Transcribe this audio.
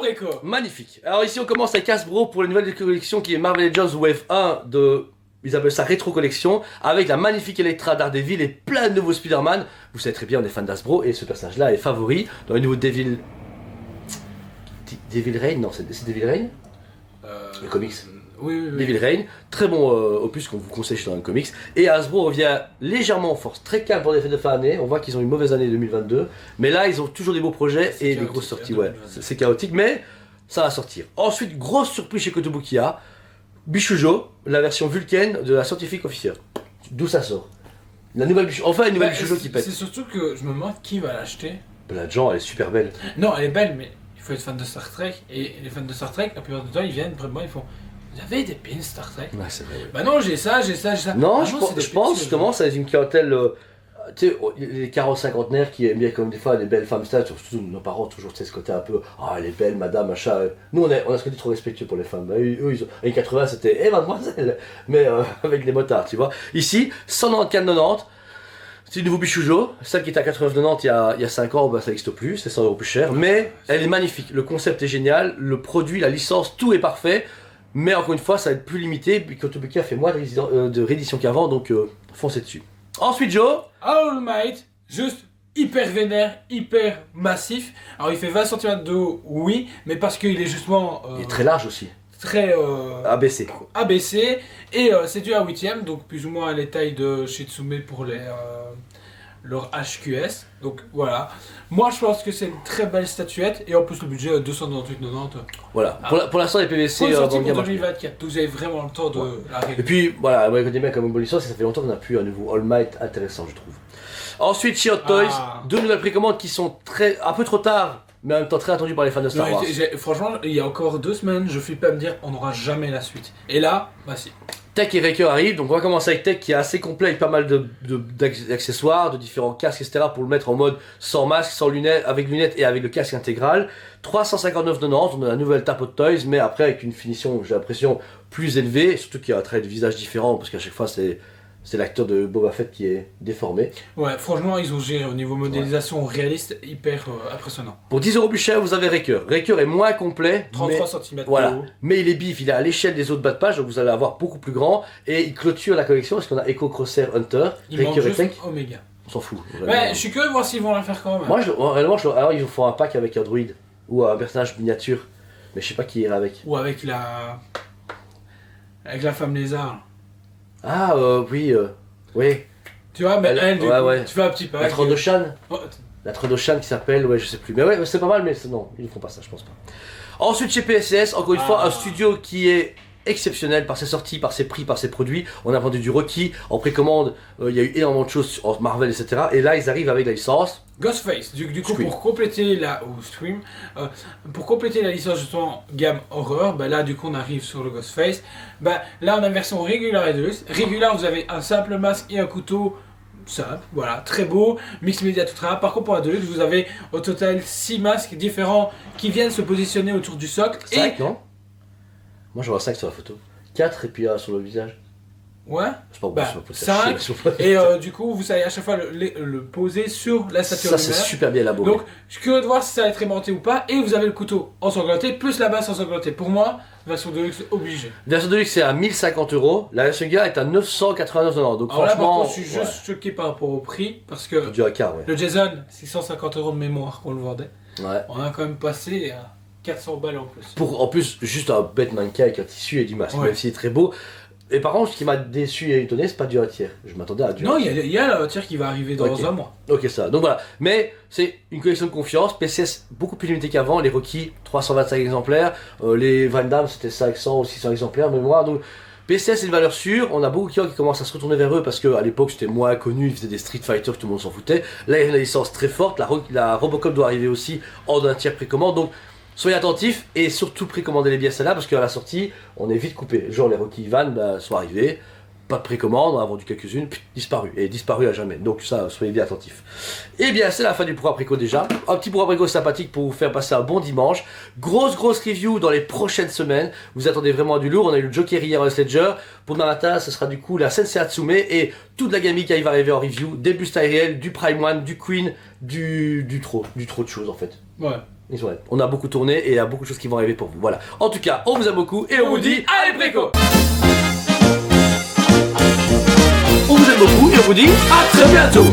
Déco. Magnifique. Alors ici on commence avec Hasbro pour la nouvelle collection qui est Marvel Legends Wave 1 de... Ils appellent ça Rétro Collection, avec la magnifique Elektra Daredevil et plein de nouveaux Spider-Man. Vous savez très bien, on est fan d'Hasbro et ce personnage-là est favori dans les nouveaux Devil Reign. Non, c'est Devil Reign. Le comics. Oui. Devil Reign, très bon opus qu'on vous conseille dans le comics. Et Hasbro revient légèrement en force, très calme pour les fêtes de fin d'année. On voit qu'ils ont une mauvaise année 2022, mais là ils ont toujours des beaux projets et des grosses sorties. Ouais, c'est chaotique, mais ça va sortir. Ensuite, grosse surprise chez Kotobukiya. Bishujo, la version Vulcaine de la Scientific Officer. D'où ça sort? La nouvelle enfin une nouvelle Bishujo qui pète. C'est surtout que je me demande qui va l'acheter. Plein de gens, elle est super belle. Non, elle est belle, mais il faut être fan de Star Trek. Et les fans de Star Trek, la plupart du temps, ils viennent vraiment, ils font. Vous avez des pins Star Trek? Ouais, c'est vrai. Ouais. Bah non, j'ai ça. Non, Ah je pense justement, ça est une clientèle. Tu sais, les 40-50naires qui aiment bien comme des fois les belles femmes stars, surtout nos parents, toujours ce côté un peu ah, elle est belle, madame, machin. Nous, on a ce côté trop respectueux pour les femmes. Bah, eux, ils ont, les 80, c'était eh mademoiselle, mais avec les motards, tu vois. Ici, 194,90. C'est une nouveau Bishujo, celle qui était à 89,90 il y a 5 ans, bah, ça n'existe plus, c'est 100 € plus cher, mais elle est magnifique. Le concept est génial, le produit, la licence, tout est parfait. Mais encore une fois, ça va être plus limité, puis Kotobukiya fait moins de réédition qu'avant, donc foncez dessus. Ensuite, Joe. All Might, juste hyper vénère, hyper massif. Alors il fait 20 cm de haut, oui, mais parce qu'il est justement... il est très large aussi. Très abaissé. Et c'est du A8ème, donc plus ou moins à la taille de Shitsume pour leur HQS. Donc voilà. Moi je pense que c'est une très belle statuette, et en plus le budget 298,90. Voilà. Pour l'instant les PVC pour 2024, donc vous avez vraiment le temps de la régler. Et puis voilà, moi je connais bien comme une bonne licence, et ça fait longtemps qu'on n'a plus un nouveau All Might intéressant, je trouve. Ensuite chez Hot Toys, deux nouvelles précommandes qui sont un peu trop tard, mais en même temps très attendues par les fans de Star Wars. Franchement, il y a encore 2 semaines, je flippe à me dire on n'aura jamais la suite. Et là, bah si. Tech et Raker arrivent, donc on va commencer avec Tech qui est assez complet avec pas mal d'accessoires, de différents casques, etc. pour le mettre en mode sans masque, sans lunettes, avec lunettes et avec le casque intégral. 359,90, on a la nouvelle tape Hot Toys, mais après avec une finition, j'ai l'impression, plus élevée, surtout qu'il y a un trait de visage différent, parce qu'à chaque fois c'est l'acteur de Boba Fett qui est déformé. Ouais, franchement, ils ont géré au niveau modélisation réaliste, hyper impressionnant. Pour 10 € plus cher, vous avez Raker. Raker est moins complet. 33 cm. Voilà. Mais il est bif, il est à l'échelle des autres bas de page, donc vous allez avoir beaucoup plus grand. Et il clôture la collection parce qu'on a Echo Crosshair Hunter, Raker et Tech. Omega. On s'en fout. Ouais, je suis curieux de voir s'ils vont la faire quand même. Moi, réellement, alors ils vous font un pack avec un druide ou un personnage miniature. Mais je sais pas qui ira avec. Ou avec la femme lézard. Ah, oui. Tu vois, mais elle, du coup, tu fais un petit pack. La Trandoshan. La Trandoshan qui s'appelle, je sais plus. Mais ouais, c'est pas mal, mais non, ils ne font pas ça, je pense pas. Ensuite, chez PSS, encore une fois, un studio qui est exceptionnel par ses sorties, par ses prix, par ses produits. On a vendu du Rocky en précommande, il y a eu énormément de choses en Marvel, etc. Et là, ils arrivent avec la licence. Ghostface, du coup, pour compléter pour compléter la licence justement gamme horreur, bah là du coup on arrive sur le Ghostface. Bah là on a une version régulière et deluxe. Régulière, vous avez un simple masque et un couteau simple, voilà, très beau, mix média tout ça. Par contre pour la deluxe, vous avez au total 6 masques différents qui viennent se positionner autour du socle. 5, non? Moi je vois 5 sur la photo. 4 et puis sur le visage. Ouais, c'est pas bon, bah, 5, et du coup vous savez à chaque fois le poser sur la statue. Ça c'est super bien élaboré. Donc je suis curieux de voir si ça va être aimanté ou pas, et vous avez le couteau ensanglanté plus la base ensanglantée. Pour moi, version deluxe obligée. Version deluxe c'est à 1050 €, la version gars est à 989,90 €. Donc alors franchement, là par contre je suis juste choqué par rapport au prix, parce que le Jason, 650 € de mémoire qu'on le vendait. Ouais. On a quand même passé à 400 balles en plus. En plus, juste un bête mannequin avec un tissu et du masque, même s'il est très beau. Et par contre, ce qui m'a déçu et étonné, c'est pas du 1/3. Je m'attendais à du. Non, il y a le 1/3 qui va arriver dans un mois. Ok, ça. Donc voilà. Mais c'est une collection de confiance. PCS beaucoup plus limitée qu'avant. Les Rocky, 325 exemplaires. Les Van Damme, c'était 500 ou 600 exemplaires, mais moi. Donc PCS, c'est une valeur sûre. On a beaucoup de clients qui commencent à se retourner vers eux parce qu'à l'époque, c'était moins connu. Ils faisaient des Street Fighter, tout le monde s'en foutait. Là, il y a une licence très forte. La Robocop doit arriver aussi hors d'un tiers précommande. Donc soyez attentifs et surtout précommandez les billets celle-là parce qu'à la sortie, on est vite coupé. Genre les Rocky Van sont arrivés, pas de précommande, on a vendu quelques-unes, puis disparu à jamais. Donc ça, soyez bien attentifs. Et bien, c'est la fin du Pourquoi Préco déjà. Un petit Pourquoi Préco sympathique pour vous faire passer un bon dimanche. Grosse review dans les prochaines semaines. Vous attendez vraiment du lourd. On a eu le Joker hier en Sledger. Pour demain matin, ce sera du coup la Sensei Hatsume et toute la gamme qui va arriver en review. Des bustes aériels, du Prime One, du Queen, du trop de choses en fait. Ouais. Ils sont là. On a beaucoup tourné et il y a beaucoup de choses qui vont arriver pour vous. Voilà. En tout cas, on vous aime beaucoup et on vous dit allez préco. On vous aime beaucoup et on vous dit à très bientôt.